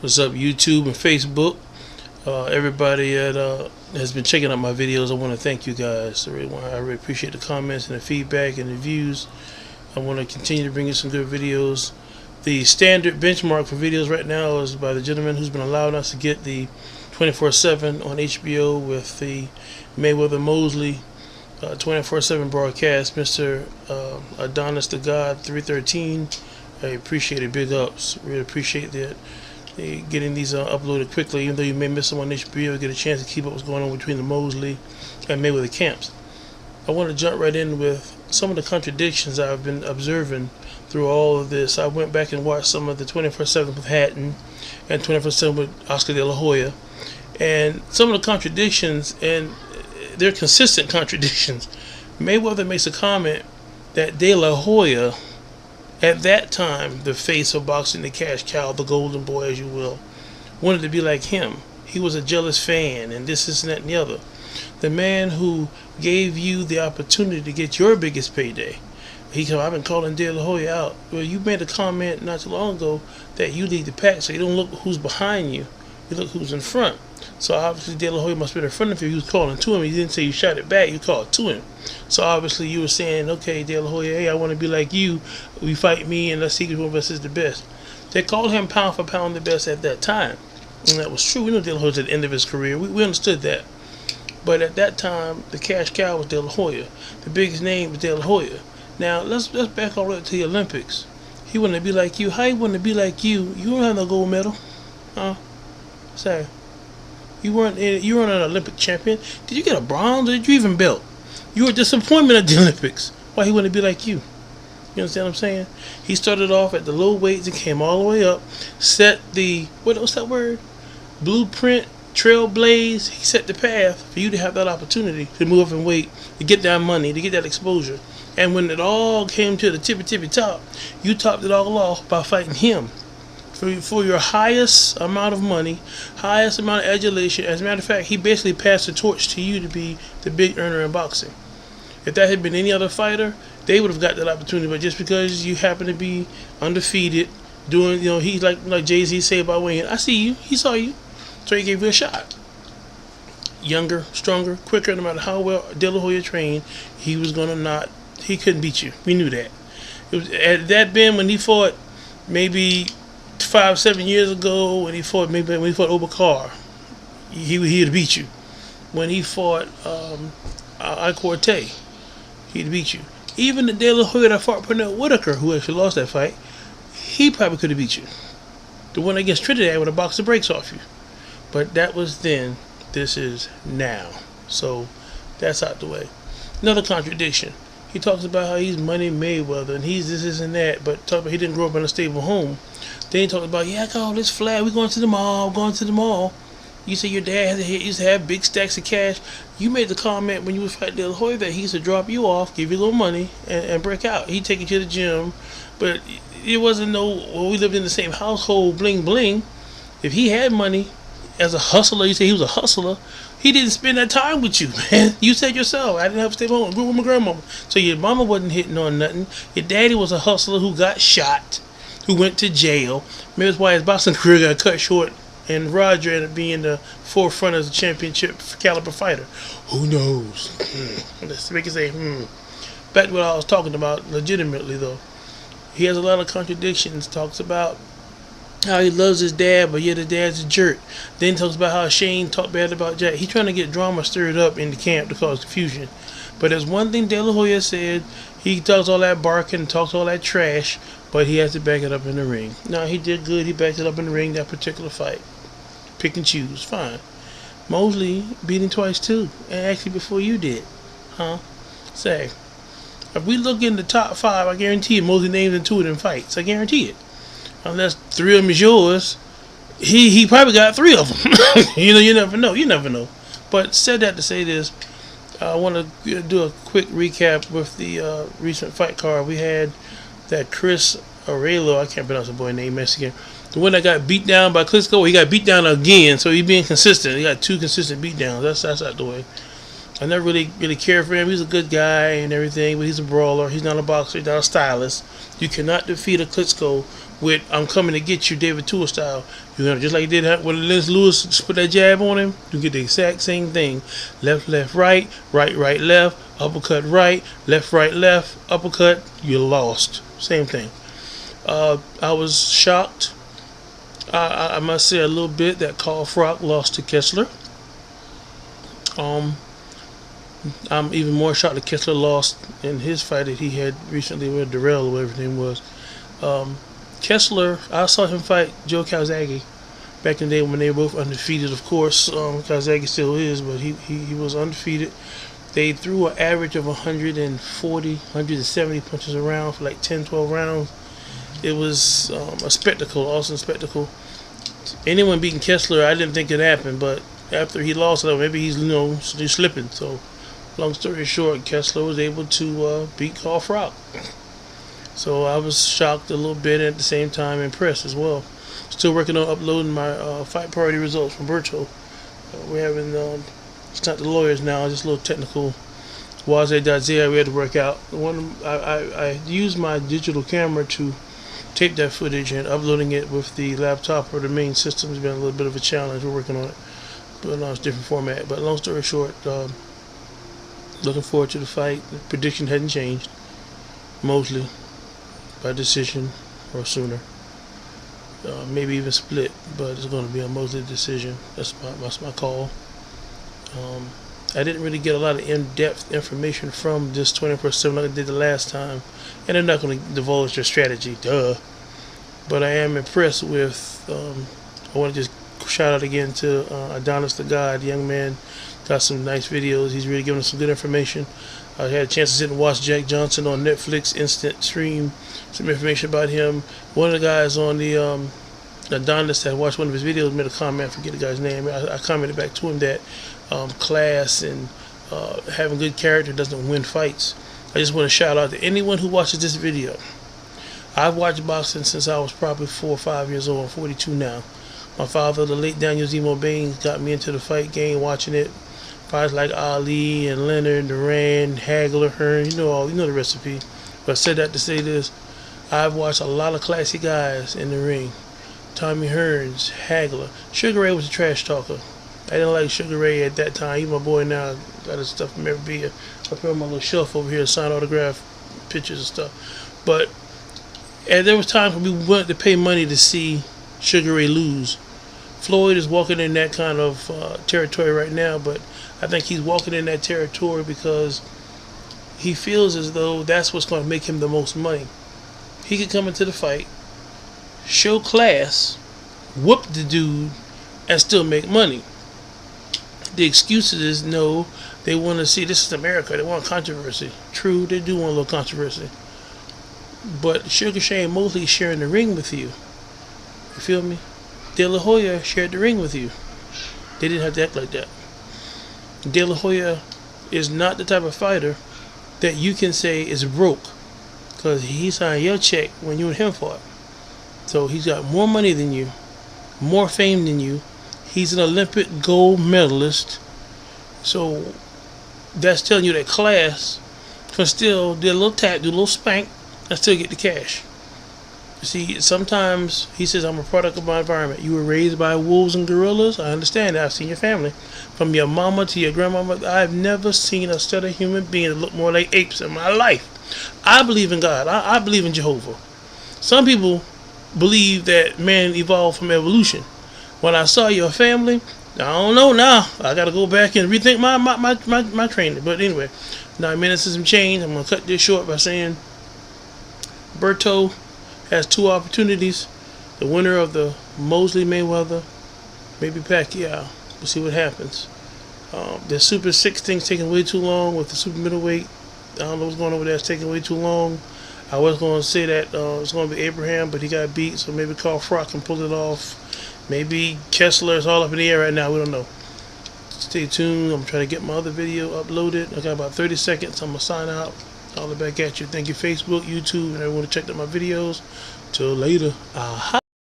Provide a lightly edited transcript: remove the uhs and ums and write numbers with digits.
What's up, YouTube and Facebook? Everybody that has been checking out my videos, I want to thank you guys. I really appreciate the comments and the feedback and the views. I want to continue to bring you some good videos. The standard benchmark for videos right now is by the gentleman who's been allowing us to get the 24/7 on HBO with the Mayweather Mosley 24/7 broadcast, Mr. Adonis the God 313. I appreciate it. Big ups. Really appreciate that. Getting these uploaded quickly, even though you may miss them on HBO, you get a chance to keep up what's going on between the Mosley and Mayweather camps. I want to jump right in with some of the contradictions I've been observing through all of this. I went back and watched some of the 24/7 with Hatton and 24/7 with Oscar De La Hoya, and some of the contradictions, and they're consistent contradictions. Mayweather makes a comment that De La Hoya, at that time, the face of boxing, the cash cow, the golden boy, as you will, wanted to be like him. He was a jealous fan, and this, and that, and the other. The man who gave you the opportunity to get your biggest payday. He said, I've been calling De La Hoya out. Well, you made a comment not too long ago that you lead the pack, so you don't look who's behind you. You look who's in front. So obviously De La Hoya must be in front of you. He was calling to him. He didn't say you shot it back. You called to him. So obviously you were saying, okay, De La Hoya, hey, I want to be like you. We fight me, and let's see which one of us is the best. They called him pound for pound the best at that time. And that was true. We know De La Hoya was at the end of his career. We understood that. But at that time, the cash cow was De La Hoya. The biggest name was De La Hoya. Now, let's back all the way to the Olympics. He wanted to be like you. How he wanted to be like you? You don't have no gold medal. Huh? Say, you weren't an Olympic champion. Did you get a bronze, or did you even belt? You were a disappointment at the Olympics. Why he wanted to be like you? You understand what I'm saying? He started off at the low weights and came all the way up. Set the, what's that word? Blueprint, trailblaze. He set the path for you to have that opportunity to move up in weight, to get that money, to get that exposure. And when it all came to the tippy top, you topped it all off by fighting him for your highest amount of money, highest amount of adulation. As a matter of fact, he basically passed the torch to you to be the big earner in boxing. If that had been any other fighter, they would have got that opportunity. But just because you happen to be undefeated, doing, he's like Jay-Z say about Wayne, I see you, he saw you, so he gave you a shot. Younger, stronger, quicker, no matter how well De La Hoya trained, he couldn't beat you. We knew that. It was, had that been when he fought maybe 5-7 years ago, when he fought Obakar, he'd have beat you. When he fought Corte, he'd beat you. Even the De La Hoya that fought Pernell Whitaker, who actually lost that fight, he probably could have beat you. The one against Trinidad would have boxed the brakes off you. But that was then. This is now. So that's out the way. Another contradiction. He talks about how he's Money Mayweather and he's this and that, but talk about he didn't grow up in a stable home. Then he talked about, I got all this flat. We going to the mall. You say your dad used to have big stacks of cash. You made the comment when you was fighting De La Hoya that he used to drop you off, give you a little money, and break out. He'd take you to the gym, but it wasn't we lived in the same household, bling bling. If he had money as a hustler, you say he was a hustler, he didn't spend that time with you, man. You said yourself, I didn't have to stay home. I grew up with my grandmama. So your mama wasn't hitting on nothing. Your daddy was a hustler who got shot, who went to jail. Maybe that's why his boxing career got cut short, and Roger ended up being the forefront as a championship caliber fighter. Who knows? Let's make it say, Back to what I was talking about legitimately, though. He has a lot of contradictions. Talks about how he loves his dad, but yet his dad's a jerk. Then talks about how Shane talked bad about Jack. He's trying to get drama stirred up in the camp to cause confusion. But there's one thing De La Hoya said. He talks all that barking, talks all that trash, but he has to back it up in the ring. Now, he did good. He backed it up in the ring, that particular fight. Pick and choose. Fine. Mosley beat him twice, too. And actually before you did. Say, if we look in the top 5, I guarantee you Mosley names in 2 of them fights. I guarantee it. Unless 3 of them is yours, he probably got 3 of them. You never know. You never know. But said that to say this, I want to do a quick recap with the recent fight card. We had that Chris Arelo, I can't pronounce the boy's name, Mexican. The one that got beat down by Klitschko, he got beat down again, so he's being consistent. He got 2 consistent beatdowns. That's out the way. I never really cared for him. He's a good guy and everything, but he's a brawler. He's not a boxer. He's not a stylist. You cannot defeat a Klitschko with "I'm coming to get you" David Tua style. You're gonna just like he did when Lennox Lewis put that jab on him. You get the exact same thing: left, left, right, right, right, left, uppercut, right, left, uppercut. You lost. Same thing. I was shocked. I must say a little bit that Carl Froch lost to Kessler. I'm even more shocked that Kessler lost in his fight that he had recently with Darrell or whatever his name was. Kessler, I saw him fight Joe Calzaghe back in the day when they were both undefeated. Of course, Calzaghe still is, but he was undefeated. They threw an average of 140, 170 punches around for like 10, 12 rounds. It was a spectacle, awesome spectacle. Anyone beating Kessler, I didn't think it happened, but after he lost, maybe he's he's slipping. So, long story short, Kessler was able to beat Carl Froch. So I was shocked a little bit, and at the same time impressed as well. Still working on uploading my fight party results from Berto. We're having it's not the lawyers now, just a little technical Waze.za we had to work out. I used my digital camera to tape that footage, and uploading it with the laptop or the main system has been a little bit of a challenge. We're working on it, but it's a different format. But long story short, looking forward to the fight. The prediction hadn't changed. Mosley by decision or sooner. Maybe even split, but it's going to be a Mosley decision. That's my call. I didn't really get a lot of in-depth information from this 24/7 like I did the last time, and they're not going to divulge their strategy, duh. But I am impressed with. I want to just shout out again to Adonis the God, the young man. Got some nice videos. He's really giving us some good information. I had a chance to sit and watch Jack Johnson on Netflix instant stream some information about him. One of the guys on the Adonis that watched one of his videos made a comment. I forget the guy's name. I commented back to him that class and having good character doesn't win fights. I just want to shout out to anyone who watches this video. I've watched boxing since I was probably 4 or 5 years old. I'm 42 now. My father, the late Daniel Zemo Baines, got me into the fight game, watching it. Fights like Ali and Leonard, Duran, Hagler, Hearn, you know the recipe. But I said that to say this: I've watched a lot of classy guys in the ring. Tommy Hearns, Hagler. Sugar Ray was a trash talker. I didn't like Sugar Ray at that time. He's my boy now. Got his stuff from every beer. I put on my little shelf over here, sign autograph pictures and stuff. But there was times when we wanted to pay money to see Sugar Ray lose. Floyd is walking in that kind of territory right now, but I think he's walking in that territory because he feels as though that's what's going to make him the most money. He could come into the fight, show class, whoop the dude, and still make money. The excuses is no, they want to see, this is America, they want controversy. True, they do want a little controversy. But Sugar Shane Mosley is sharing the ring with you. You feel me? De La Hoya shared the ring with you. They didn't have to act like that. De La Hoya is not the type of fighter that you can say is broke, because he signed your check when you and him fought. So he's got more money than you, more fame than you. He's an Olympic gold medalist. So that's telling you that class can still do a little tap, do a little spank, and still get the cash. You see, sometimes he says, I'm a product of my environment. You were raised by wolves and gorillas. I understand that. I've seen your family. From your mama to your grandmama, I've never seen a set of human beings that look more like apes in my life. I believe in God. I believe in Jehovah. Some people believe that man evolved from evolution. When I saw your family, I don't know now. I got to go back and rethink my training. But anyway, 9 minutes and some change. I'm going to cut this short by saying Berto has 2 opportunities. The winner of the Mosley Mayweather, maybe Pacquiao. We'll see what happens. The Super 6 thing's taking way too long with the super middleweight. I don't know what's going on over there. It's taking way too long. I was going to say that it's going to be Abraham, but he got beat, so maybe Carl Froch can pull it off. Maybe Kessler. Is all up in the air right now. We don't know. Stay tuned. I'm trying to get my other video uploaded. I got about 30 seconds. I'm going to sign out. I'll look back at you. Thank you, Facebook, YouTube, and everyone who checked out my videos. Till later. Aha.